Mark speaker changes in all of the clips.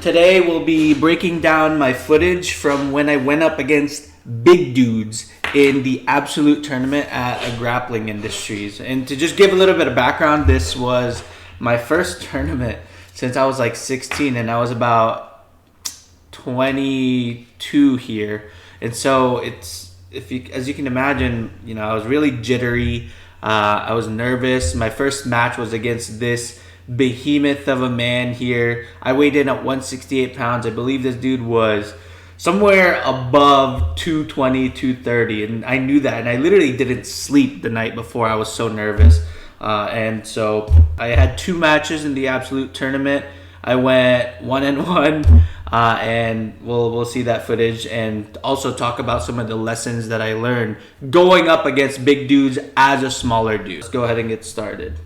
Speaker 1: Today we'll be breaking down my footage from when I went up against big dudes in the Absolute tournament at a Grappling Industries. And to just give a little bit of background, this was my first tournament since I was like 16, and I was about 22 here. And so it's, as you can imagine, I was really jittery. I was nervous. My first match was against this behemoth of a man here. I weighed in at 168 pounds. I believe this dude was somewhere above 220, 230, and I knew that, and I literally didn't sleep the night before. I was so nervous. And so I had 2 matches in the Absolute tournament. I went 1-1, and we'll see that footage and also talk about some of the lessons that I learned going up against big dudes as a smaller dude. Let's go ahead and get started.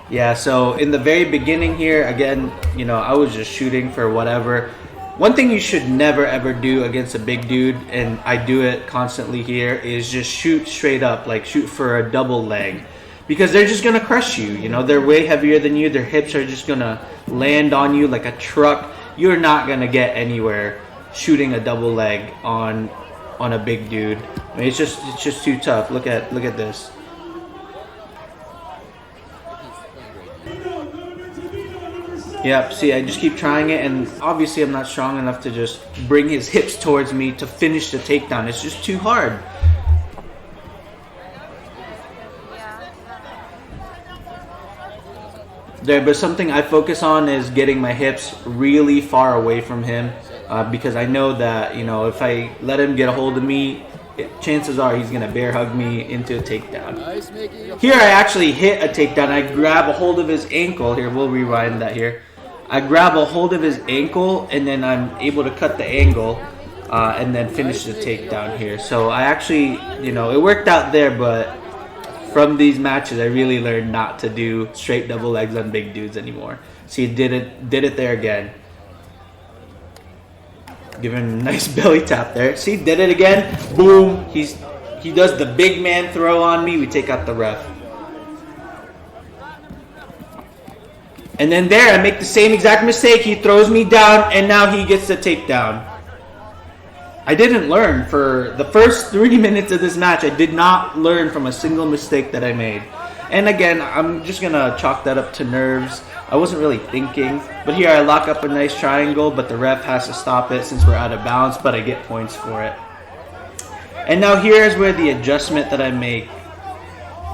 Speaker 1: Yeah, so in the very beginning here, again, I was just shooting for whatever. One thing you should never ever do against a big dude, and I do it constantly here, is just shoot straight up, like shoot for a double leg. Because they're just going to crush you. They're way heavier than you. Their hips are just going to land on you like a truck. You're not going to get anywhere shooting a double leg on a big dude. I mean, it's just too tough. Look at this. Yep, see, I just keep trying it, and obviously I'm not strong enough to just bring his hips towards me to finish the takedown. It's just too hard. There, but something I focus on is getting my hips really far away from him, because I know that, if I let him get a hold of me, chances are he's going to bear hug me into a takedown. Here I actually hit a takedown. I grab a hold of his ankle. Here, we'll rewind that here. I grab a hold of his ankle, and then I'm able to cut the angle and then finish the takedown here. So I actually, it worked out there, but from these matches, I really learned not to do straight double legs on big dudes anymore. See, did it there again. Give him a nice belly tap there. See, did it again. Boom. He does the big man throw on me. We take out the ref. And then there, I make the same exact mistake. He throws me down, and now he gets the takedown. I didn't learn for the first 3 minutes of this match. I did not learn from a single mistake that I made. And again, I'm just going to chalk that up to nerves. I wasn't really thinking. But here I lock up a nice triangle, but the ref has to stop it since we're out of bounds, but I get points for it. And now here's where the adjustment that I make.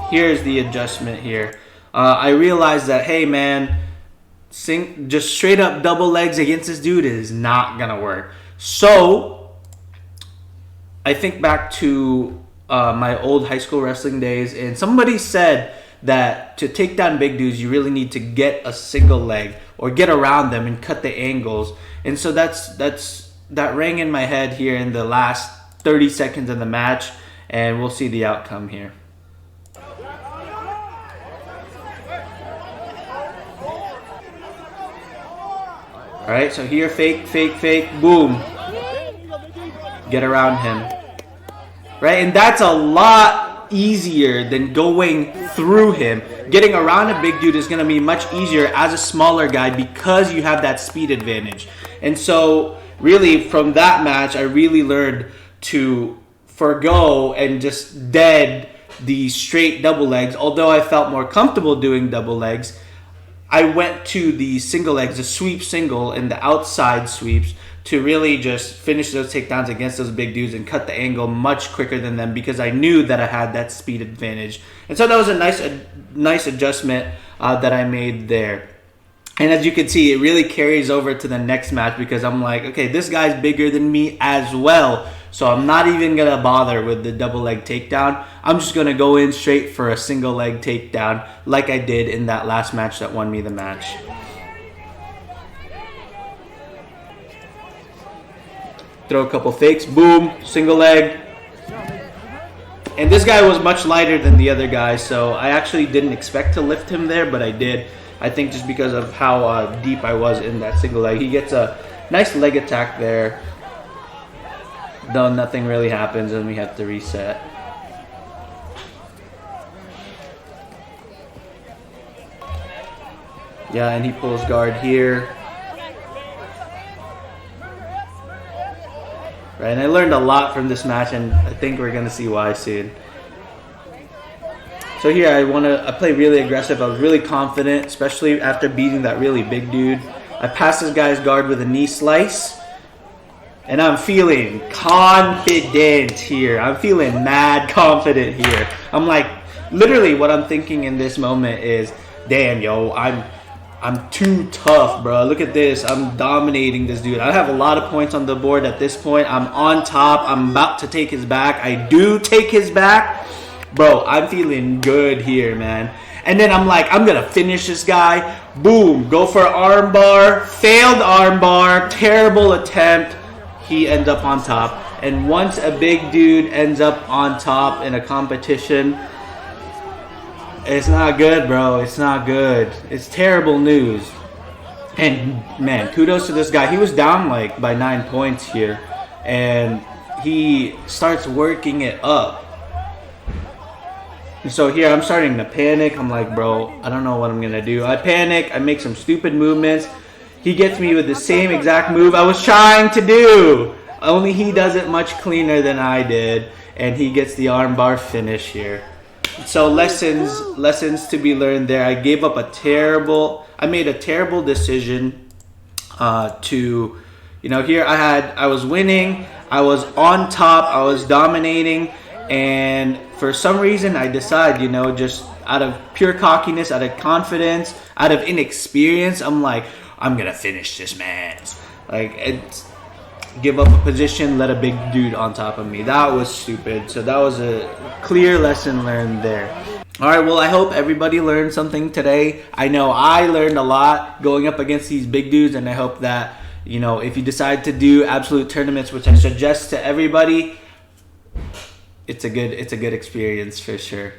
Speaker 1: Here's the adjustment here. I realized that, hey man, just straight up double legs against this dude is not going to work. So I think back to my old high school wrestling days, and somebody said that to take down big dudes, you really need to get a single leg or get around them and cut the angles. And so that rang in my head here in the last 30 seconds of the match, and we'll see the outcome here. All right, so here, fake, boom. Get around him. Right, and that's a lot easier than going through him. Getting around a big dude is going to be much easier as a smaller guy because you have that speed advantage. And so really from that match, I really learned to forgo and just dead the straight double legs. Although I felt more comfortable doing double legs, I went to the single legs, the sweep single and the outside sweeps, to really just finish those takedowns against those big dudes and cut the angle much quicker than them because I knew that I had that speed advantage. And so that was a nice adjustment that I made there. And as you can see, it really carries over to the next match because I'm like, okay, this guy's bigger than me as well. So I'm not even going to bother with the double leg takedown. I'm just going to go in straight for a single leg takedown like I did in that last match that won me the match. Throw a couple fakes, boom, single leg. And this guy was much lighter than the other guy, so I actually didn't expect to lift him there, but I did. I think just because of how deep I was in that single leg. He gets a nice leg attack there, though nothing really happens and we have to reset. Yeah, and he pulls guard here. Right, and I learned a lot from this match, and I think we're gonna see why soon. So here I play really aggressive. I was really confident, especially after beating that really big dude. I passed this guy's guard with a knee slice, and I'm feeling confident here. I'm feeling mad confident here. I'm like, literally what I'm thinking in this moment is, damn, yo, I'm too tough, bro. Look at this. I'm dominating this dude. I have a lot of points on the board at this point. I'm on top. I'm about to take his back. I do take his back. Bro, I'm feeling good here, man. And then I'm like, I'm going to finish this guy. Boom. Go for arm bar. Failed arm bar. Terrible attempt. He ends up on top. And once a big dude ends up on top in a competition, it's not good, bro. It's not good. It's terrible news. And, man, kudos to this guy. He was down, like, by 9 points here. And he starts working it up. And so here, I'm starting to panic. I'm like, bro, I don't know what I'm going to do. I panic. I make some stupid movements. He gets me with the same exact move I was trying to do. Only he does it much cleaner than I did. And he gets the armbar finish here. So lessons to be learned there. I made a terrible decision here I was winning, I was on top, I was dominating, and for some reason I decide, just out of pure cockiness, out of confidence, out of inexperience, I'm like, I'm gonna finish this man. Give up a position, let a big dude on top of me. That was stupid. So that was a clear lesson learned there. All right, well, I hope everybody learned something today. I know I learned a lot going up against these big dudes, and I hope that, if you decide to do absolute tournaments, which I suggest to everybody, it's a good experience for sure.